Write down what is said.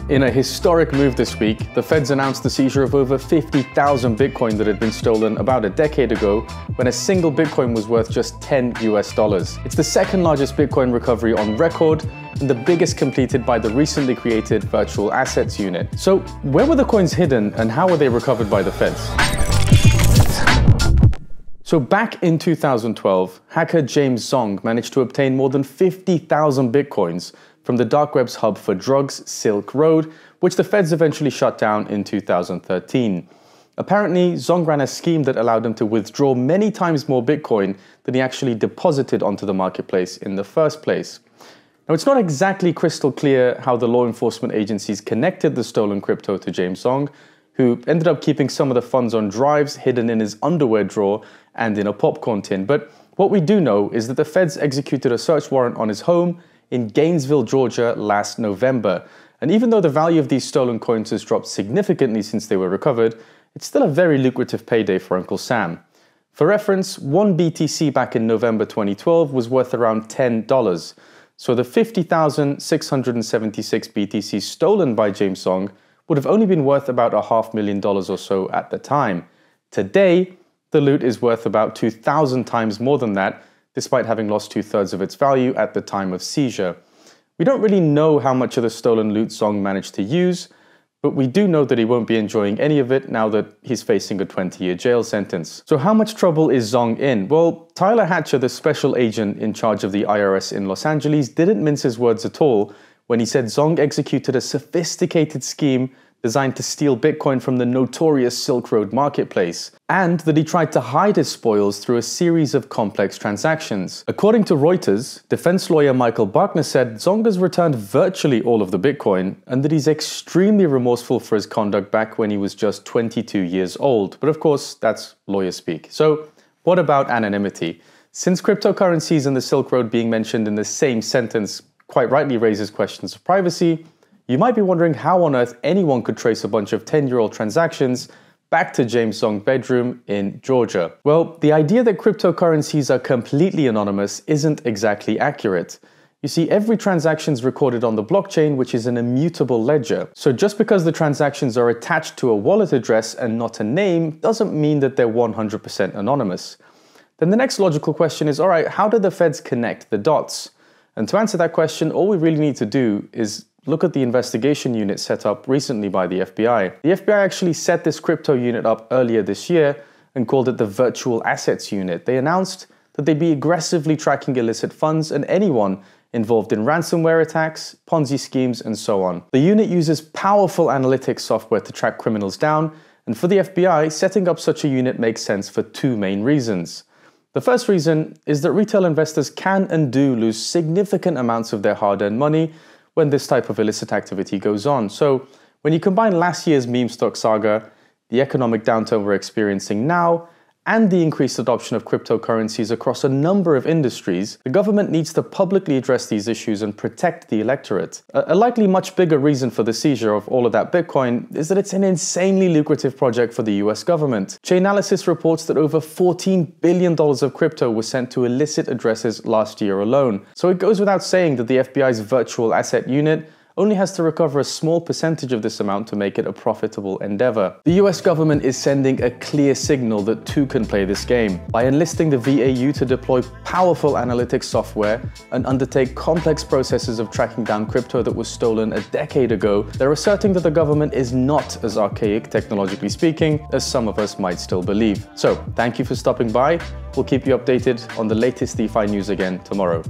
In a historic move this week, the feds announced the seizure of over 50,000 Bitcoin that had been stolen about a decade ago when a single Bitcoin was worth just $10 US. It's the second largest Bitcoin recovery on record and the biggest completed by the recently created Virtual Assets Unit. So where were the coins hidden and how were they recovered by the feds? So back in 2012, hacker James Zong managed to obtain more than 50,000 Bitcoins from the dark web's hub for drugs, Silk Road, which the feds eventually shut down in 2013. Apparently, Zong ran a scheme that allowed him to withdraw many times more Bitcoin than he actually deposited onto the marketplace in the first place. Now, it's not exactly crystal clear how the law enforcement agencies connected the stolen crypto to James Zong, who ended up keeping some of the funds on drives hidden in his underwear drawer and in a popcorn tin. But what we do know is that the feds executed a search warrant on his home in Gainesville, Georgia last November. And even though the value of these stolen coins has dropped significantly since they were recovered, it's still a very lucrative payday for Uncle Sam. For reference, one BTC back in November 2012 was worth around $10. So the 50,676 BTC stolen by James Zong would have only been worth about $500,000 or so at the time. Today, the loot is worth about 2,000 times more than that, despite having lost 2/3 of its value at the time of seizure. We don't really know how much of the stolen loot Zong managed to use, but we do know that he won't be enjoying any of it now that he's facing a 20-year jail sentence. So how much trouble is Zong in? Well, Tyler Hatcher, the special agent in charge of the IRS in Los Angeles, didn't mince his words at all when he said Zong executed a sophisticated scheme designed to steal Bitcoin from the notorious Silk Road marketplace, and that he tried to hide his spoils through a series of complex transactions. According to Reuters, defense lawyer Michael Buckner said Zong has returned virtually all of the Bitcoin, and that he's extremely remorseful for his conduct back when he was just 22 years old. But of course, that's lawyer speak. So what about anonymity? Since cryptocurrencies and the Silk Road being mentioned in the same sentence quite rightly raises questions of privacy, you might be wondering how on earth anyone could trace a bunch of 10-year-old transactions back to James Zong's bedroom in Georgia. Well, the idea that cryptocurrencies are completely anonymous isn't exactly accurate. You see, every transaction is recorded on the blockchain, which is an immutable ledger. So just because the transactions are attached to a wallet address and not a name doesn't mean that they're 100% anonymous. Then the next logical question is, all right, how do the feds connect the dots? And to answer that question, all we really need to do is look at the investigation unit set up recently by the FBI. The FBI actually set this crypto unit up earlier this year and called it the Virtual Assets Unit. They announced that they'd be aggressively tracking illicit funds and anyone involved in ransomware attacks, Ponzi schemes, and so on. The unit uses powerful analytics software to track criminals down, and for the FBI, setting up such a unit makes sense for two main reasons. The first reason is that retail investors can and do lose significant amounts of their hard-earned money when this type of illicit activity goes on. So when you combine last year's meme stock saga, the economic downturn we're experiencing now, and the increased adoption of cryptocurrencies across a number of industries, the government needs to publicly address these issues and protect the electorate. A likely much bigger reason for the seizure of all of that Bitcoin is that it's an insanely lucrative project for the US government. Chainalysis reports that over $14 billion of crypto was sent to illicit addresses last year alone. So it goes without saying that the FBI's Virtual Asset Unit only has to recover a small percentage of this amount to make it a profitable endeavor. The US government is sending a clear signal that two can play this game. By enlisting the VAU to deploy powerful analytics software and undertake complex processes of tracking down crypto that was stolen a decade ago, they're asserting that the government is not as archaic, technologically speaking, as some of us might still believe. So, thank you for stopping by. We'll keep you updated on the latest DeFi news again tomorrow.